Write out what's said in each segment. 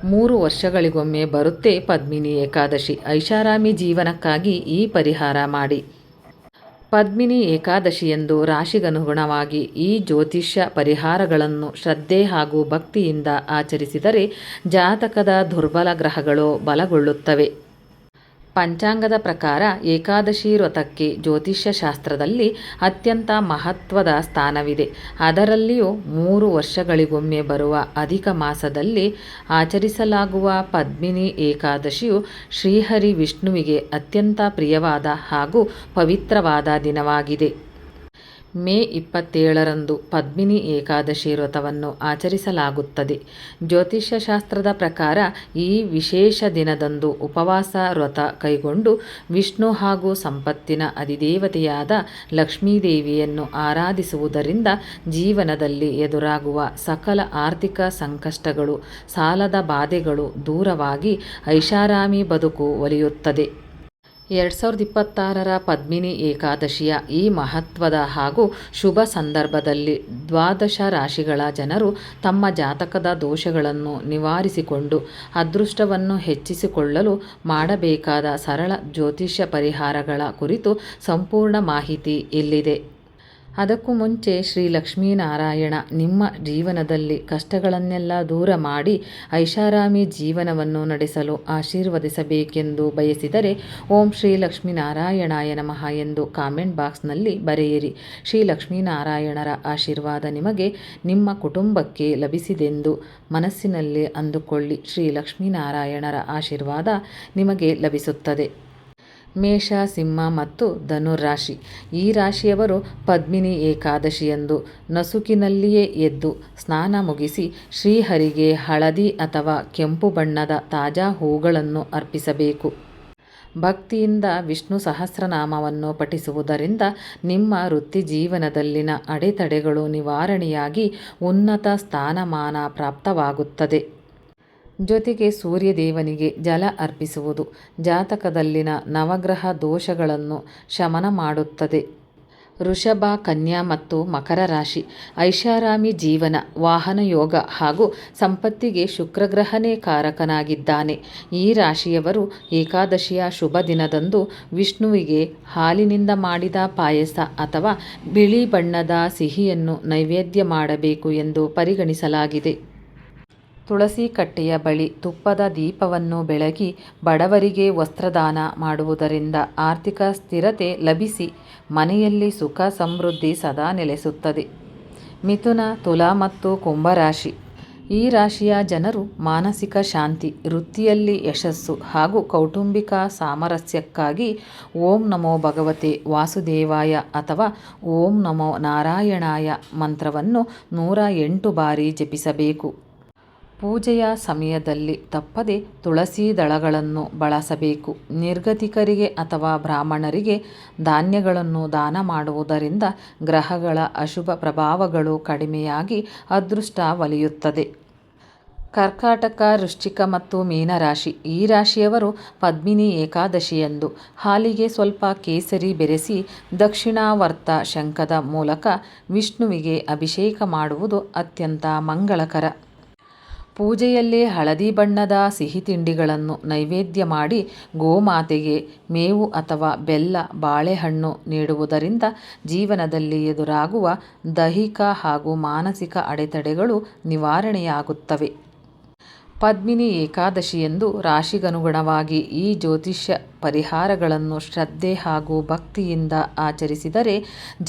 3 ವರ್ಷಗಳಿಗೊಮ್ಮೆ ಬರುತ್ತೆ ಪದ್ಮಿನಿ ಏಕಾದಶಿ. ಐಷಾರಾಮಿ ಜೀವನಕ್ಕಾಗಿ ಈ ಪರಿಹಾರ ಮಾಡಿ. ಪದ್ಮಿನಿ ಏಕಾದಶಿಯಂದು ರಾಶಿಗನುಗುಣವಾಗಿ ಈ ಜ್ಯೋತಿಷ್ಯ ಪರಿಹಾರಗಳನ್ನು ಶ್ರದ್ಧೆ ಹಾಗೂ ಭಕ್ತಿಯಿಂದ ಆಚರಿಸಿದರೆ ಜಾತಕದ ದುರ್ಬಲ ಗ್ರಹಗಳು ಬಲಗೊಳ್ಳುತ್ತವೆ. ಪಂಚಾಂಗದ ಪ್ರಕಾರ ಏಕಾದಶಿ ವ್ರತಕ್ಕೆ ಜ್ಯೋತಿಷ್ಯ ಶಾಸ್ತ್ರದಲ್ಲಿ ಅತ್ಯಂತ ಮಹತ್ವದ ಸ್ಥಾನವಿದೆ. ಅದರಲ್ಲಿಯೂ 3 ವರ್ಷಗಳಿಗೊಮ್ಮೆ ಬರುವ ಅಧಿಕ ಮಾಸದಲ್ಲಿ ಆಚರಿಸಲಾಗುವ ಪದ್ಮಿನಿ ಏಕಾದಶಿಯು ಶ್ರೀಹರಿ ವಿಷ್ಣುವಿಗೆ ಅತ್ಯಂತ ಪ್ರಿಯವಾದ ಹಾಗೂ ಪವಿತ್ರವಾದ ದಿನವಾಗಿದೆ. ಮೇ 27ರಂದು ಪದ್ಮಿನಿ ಏಕಾದಶಿ ವ್ರತವನ್ನು ಆಚರಿಸಲಾಗುತ್ತದೆ. ಜ್ಯೋತಿಷ್ಯ ಶಾಸ್ತ್ರದ ಪ್ರಕಾರ ಈ ವಿಶೇಷ ದಿನದಂದು ಉಪವಾಸ ವ್ರತ ಕೈಗೊಂಡು ವಿಷ್ಣು ಹಾಗೂ ಸಂಪತ್ತಿನ ಅಧಿದೇವತೆಯಾದ ಲಕ್ಷ್ಮೀದೇವಿಯನ್ನು ಆರಾಧಿಸುವುದರಿಂದ ಜೀವನದಲ್ಲಿ ಎದುರಾಗುವ ಸಕಲ ಆರ್ಥಿಕ ಸಂಕಷ್ಟಗಳು, ಸಾಲದ ಬಾಧೆಗಳು ದೂರವಾಗಿ ಐಷಾರಾಮಿ ಬದುಕು ಒಲಿಯುತ್ತದೆ. 2026ರ ಪದ್ಮಿನಿ ಏಕಾದಶಿಯ ಈ ಮಹತ್ವದ ಹಾಗೂ ಶುಭ ಸಂದರ್ಭದಲ್ಲಿ 12 ರಾಶಿಗಳ ಜನರು ತಮ್ಮ ಜಾತಕದ ದೋಷಗಳನ್ನು ನಿವಾರಿಸಿಕೊಂಡು ಅದೃಷ್ಟವನ್ನು ಹೆಚ್ಚಿಸಿಕೊಳ್ಳಲು ಮಾಡಬೇಕಾದ ಸರಳ ಜ್ಯೋತಿಷ್ಯ ಪರಿಹಾರಗಳ ಕುರಿತು ಸಂಪೂರ್ಣ ಮಾಹಿತಿ ಇಲ್ಲಿದೆ. ಅದಕ್ಕೂ ಮುಂಚೆ ಶ್ರೀ ಲಕ್ಷ್ಮೀನಾರಾಯಣ ನಿಮ್ಮ ಜೀವನದಲ್ಲಿ ಕಷ್ಟಗಳನ್ನೆಲ್ಲ ದೂರ ಮಾಡಿ ಐಷಾರಾಮಿ ಜೀವನವನ್ನು ನಡೆಸಲು ಆಶೀರ್ವದಿಸಬೇಕೆಂದು ಬಯಸಿದರೆ ಓಂ ಶ್ರೀ ಲಕ್ಷ್ಮೀನಾರಾಯಣಾಯ ನಮಃ ಎಂದು ಕಾಮೆಂಟ್ ಬಾಕ್ಸ್ನಲ್ಲಿ ಬರೆಯಿರಿ. ಶ್ರೀ ಲಕ್ಷ್ಮೀನಾರಾಯಣರ ಆಶೀರ್ವಾದ ನಿಮಗೆ ನಿಮ್ಮ ಕುಟುಂಬಕ್ಕೆ ಲಭಿಸಿದೆಂದು ಮನಸ್ಸಿನಲ್ಲಿ ಅಂದುಕೊಳ್ಳಿ. ಶ್ರೀ ಲಕ್ಷ್ಮೀನಾರಾಯಣರ ಆಶೀರ್ವಾದ ನಿಮಗೆ ಲಭಿಸುತ್ತದೆ. ಮೇಷ, ಸಿಂಹ ಮತ್ತು ಧನುರಾಶಿ. ಈ ರಾಶಿಯವರು ಪದ್ಮಿನಿ ಏಕಾದಶಿಯಂದು ನಸುಕಿನಲ್ಲಿಯೇ ಎದ್ದು ಸ್ನಾನ ಮುಗಿಸಿ ಶ್ರೀಹರಿಗೆ ಹಳದಿ ಅಥವಾ ಕೆಂಪು ಬಣ್ಣದ ತಾಜಾ ಹೂಗಳನ್ನು ಅರ್ಪಿಸಬೇಕು. ಭಕ್ತಿಯಿಂದ ವಿಷ್ಣು ಸಹಸ್ರನಾಮವನ್ನು ಪಠಿಸುವುದರಿಂದ ನಿಮ್ಮ ವೃತ್ತಿ ಜೀವನದಲ್ಲಿನ ಅಡೆತಡೆಗಳು ನಿವಾರಣೆಯಾಗಿ ಉನ್ನತ ಸ್ಥಾನಮಾನ ಪ್ರಾಪ್ತವಾಗುತ್ತದೆ. ಜೊತೆಗೆ ಸೂರ್ಯದೇವನಿಗೆ ಜಲ ಅರ್ಪಿಸುವುದು ಜಾತಕದಲ್ಲಿನ ನವಗ್ರಹ ದೋಷಗಳನ್ನು ಶಮನ ಮಾಡುತ್ತದೆ. ವೃಷಭ, ಕನ್ಯಾ ಮತ್ತು ಮಕರ ರಾಶಿ. ಐಷಾರಾಮಿ ಜೀವನ, ವಾಹನ ಯೋಗ ಹಾಗೂ ಸಂಪತ್ತಿಗೆ ಶುಕ್ರಗ್ರಹನೇ ಕಾರಕನಾಗಿದ್ದಾನೆ. ಈ ರಾಶಿಯವರು ಏಕಾದಶಿಯ ಶುಭ ದಿನದಂದು ವಿಷ್ಣುವಿಗೆ ಹಾಲಿನಿಂದ ಮಾಡಿದ ಪಾಯಸ ಅಥವಾ ಬಿಳಿ ಬಣ್ಣದ ಸಿಹಿಯನ್ನು ನೈವೇದ್ಯ ಮಾಡಬೇಕು ಎಂದು ಪರಿಗಣಿಸಲಾಗಿದೆ. ತುಳಸಿ ಕಟ್ಟೆಯ ಬಳಿ ತುಪ್ಪದ ದೀಪವನ್ನು ಬೆಳಗಿ ಬಡವರಿಗೆ ವಸ್ತ್ರದಾನ ಮಾಡುವುದರಿಂದ ಆರ್ಥಿಕ ಸ್ಥಿರತೆ ಲಭಿಸಿ ಮನೆಯಲ್ಲಿ ಸುಖ ಸಮೃದ್ಧಿ ಸದಾ ನೆಲೆಸುತ್ತದೆ. ಮಿಥುನ, ತುಲಾ ಮತ್ತು ಕುಂಭರಾಶಿ. ಈ ರಾಶಿಯ ಜನರು ಮಾನಸಿಕ ಶಾಂತಿ, ವೃತ್ತಿಯಲ್ಲಿ ಯಶಸ್ಸು ಹಾಗೂ ಕೌಟುಂಬಿಕ ಸಾಮರಸ್ಯಕ್ಕಾಗಿ ಓಂ ನಮೋ ಭಗವತೆ ವಾಸುದೇವಾಯ ಅಥವಾ ಓಂ ನಮೋ ನಾರಾಯಣಾಯ ಮಂತ್ರವನ್ನು 108 ಬಾರಿ ಜಪಿಸಬೇಕು. ಪೂಜೆಯ ಸಮಯದಲ್ಲಿ ತಪ್ಪದೆ ತುಳಸಿ ದಳಗಳನ್ನು ಬಳಸಬೇಕು. ನಿರ್ಗತಿಕರಿಗೆ ಅಥವಾ ಬ್ರಾಹ್ಮಣರಿಗೆ ಧಾನ್ಯಗಳನ್ನು ದಾನ ಮಾಡುವುದರಿಂದ ಗ್ರಹಗಳ ಅಶುಭ ಪ್ರಭಾವಗಳು ಕಡಿಮೆಯಾಗಿ ಅದೃಷ್ಟ ಒಲಿಯುತ್ತದೆ. ಕರ್ಕಾಟಕ, ವೃಶ್ಚಿಕ ಮತ್ತು ಮೀನರಾಶಿ. ಈ ರಾಶಿಯವರು ಪದ್ಮಿನಿ ಏಕಾದಶಿಯಂದು ಹಾಲಿಗೆ ಸ್ವಲ್ಪ ಕೇಸರಿ ಬೆರೆಸಿ ದಕ್ಷಿಣಾವರ್ತ ಶಂಖದ ಮೂಲಕ ವಿಷ್ಣುವಿಗೆ ಅಭಿಷೇಕ ಮಾಡುವುದು ಅತ್ಯಂತ ಮಂಗಳಕರ. ಪೂಜೆಯಲ್ಲಿ ಹಳದಿ ಬಣ್ಣದ ಸಿಹಿ ತಿಂಡಿಗಳನ್ನು ನೈವೇದ್ಯ ಮಾಡಿ ಗೋಮಾತೆಗೆ ಮೇವು ಅಥವಾ ಬೆಲ್ಲ, ಬಾಳೆಹಣ್ಣು ನೀಡುವುದರಿಂದ ಜೀವನದಲ್ಲಿ ಎದುರಾಗುವ ದೈಹಿಕ ಹಾಗೂ ಮಾನಸಿಕ ಅಡೆತಡೆಗಳು ನಿವಾರಣೆಯಾಗುತ್ತವೆ. ಪದ್ಮಿನಿ ಏಕಾದಶಿಯಂದು ರಾಶಿಗನುಗುಣವಾಗಿ ಈ ಜ್ಯೋತಿಷ್ಯ ಪರಿಹಾರಗಳನ್ನು ಶ್ರದ್ಧೆ ಹಾಗೂ ಭಕ್ತಿಯಿಂದ ಆಚರಿಸಿದರೆ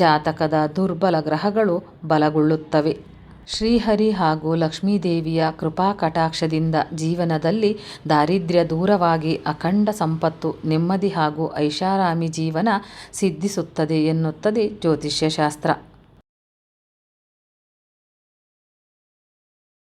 ಜಾತಕದ ದುರ್ಬಲ ಗ್ರಹಗಳು ಬಲಗೊಳ್ಳುತ್ತವೆ. ಶ್ರೀಹರಿ ಹಾಗೂ ಲಕ್ಷ್ಮೀದೇವಿಯ ಕೃಪಾ ಕಟಾಕ್ಷದಿಂದ ಜೀವನದಲ್ಲಿ ದಾರಿದ್ರ್ಯ ದೂರವಾಗಿ ಅಖಂಡ ಸಂಪತ್ತು, ನೆಮ್ಮದಿ ಹಾಗೂ ಐಷಾರಾಮಿ ಜೀವನ ಸಿದ್ಧಿಸುತ್ತದೆ ಎನ್ನುತ್ತದೆ ಜ್ಯೋತಿಷ್ಯ ಶಾಸ್ತ್ರ.